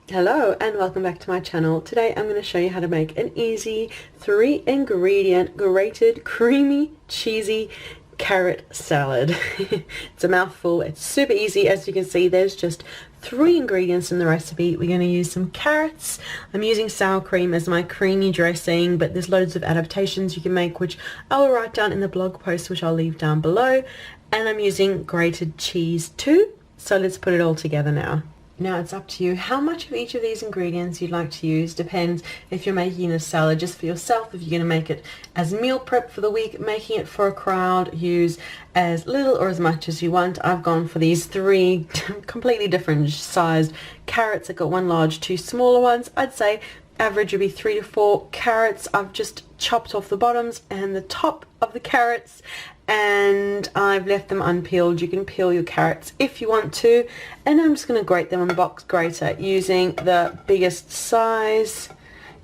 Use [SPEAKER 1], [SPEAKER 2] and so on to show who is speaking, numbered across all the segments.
[SPEAKER 1] Hello and welcome back to my channel. Today I'm going to show you how to make an easy 3-ingredient grated creamy cheesy carrot salad. It's a mouthful. It's super easy. As you can see, there's just 3 ingredients in the recipe. We're going to use some carrots. I'm using sour cream as my creamy dressing, but there's loads of adaptations you can make, which I will write down in the blog post, which I'll leave down below. And I'm using grated cheese too. So let's put it all together now. Now it's up to you how much of each of these ingredients you'd like to use. Depends if you're making a salad just for yourself. If you're going to make it as meal prep for the week, making it for a crowd, use as little or as much as you want. I've gone for these 3 completely different sized carrots. I've got 1 large, 2 smaller ones. I'd say average would be 3 to 4 carrots. I've just chopped off the bottoms and the top of the carrots, and I've left them unpeeled. You can peel your carrots if you want to, and I'm just going to grate them on the box grater using the biggest size.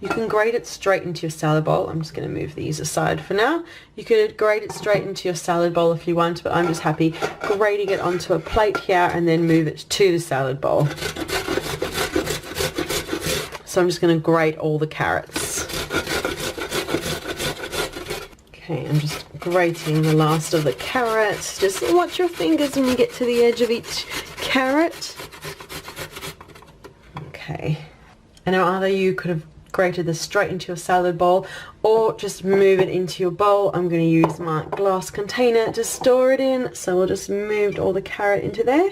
[SPEAKER 1] You can grate it straight into your salad bowl. I'm just going to move these aside for now. You could grate it straight into your salad bowl if you want, but I'm just happy grating it onto a plate here and then move it to the salad bowl. So I'm just going to grate all the carrots. Okay, I'm just grating the last of the carrots. Just watch your fingers when you get to the edge of each carrot. Okay. And now either you could have grated this straight into your salad bowl or just move it into your bowl. I'm going to use my glass container to store it in. So we'll just move all the carrot into there.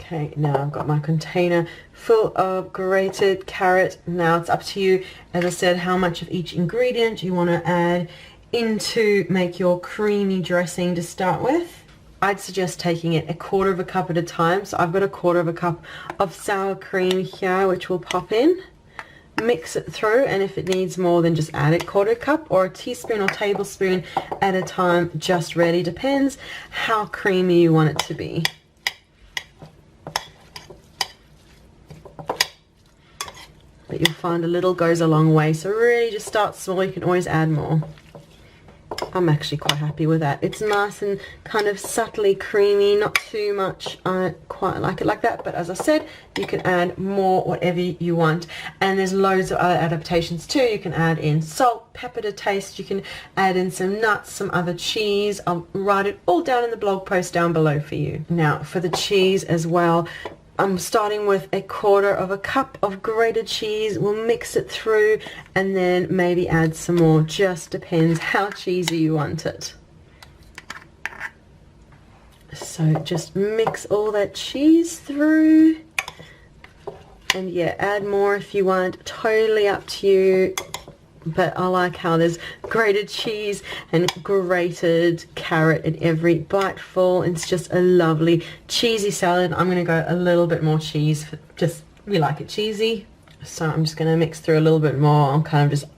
[SPEAKER 1] Okay, now I've got my container full of grated carrot. Now it's up to you, as I said, how much of each ingredient you want to add into make your creamy dressing to start with. I'd suggest taking it 1/4 cup at a time. So I've got 1/4 cup of sour cream here, which will pop in. Mix it through, and if it needs more, then just add it 1/4 cup or a teaspoon or tablespoon at a time, just really depends how creamy you want it to be. But you'll find a little goes a long way, so really just start small. You can always add more. I'm actually quite happy with that. It's nice and kind of subtly creamy, not too much. I quite like it like that, but as I said, you can add more whatever you want. And there's loads of other adaptations too. You can add in salt, pepper to taste. You can add in some nuts, some other cheese. I'll write it all down in the blog post down below for you. Now for the cheese as well, I'm starting with 1/4 cup of grated cheese. We'll mix it through and then maybe add some more. Just depends how cheesy you want it. So just mix all that cheese through. And yeah, add more if you want. Totally up to you. But I like how there's grated cheese and grated carrot in every biteful. It's just a lovely cheesy salad. I'm going to go a little bit more cheese. We like it cheesy. So I'm just going to mix through a little bit more. I'm kind of just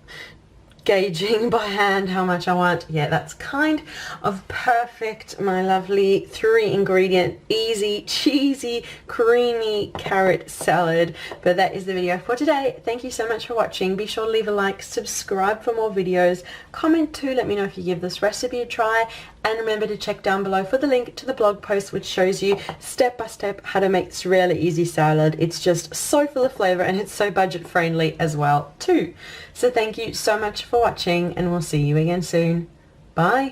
[SPEAKER 1] gauging by hand how much I want. Yeah, that's kind of perfect. My lovely 3-ingredient, easy, cheesy, creamy carrot salad. But that is the video for today. Thank you so much for watching. Be sure to leave a like, subscribe for more videos, comment too, let me know if you give this recipe a try, and remember to check down below for the link to the blog post which shows you step by step how to make this really easy salad. It's just so full of flavor and it's so budget friendly as well too. So thank you so much for watching, and we'll see you again soon. Bye.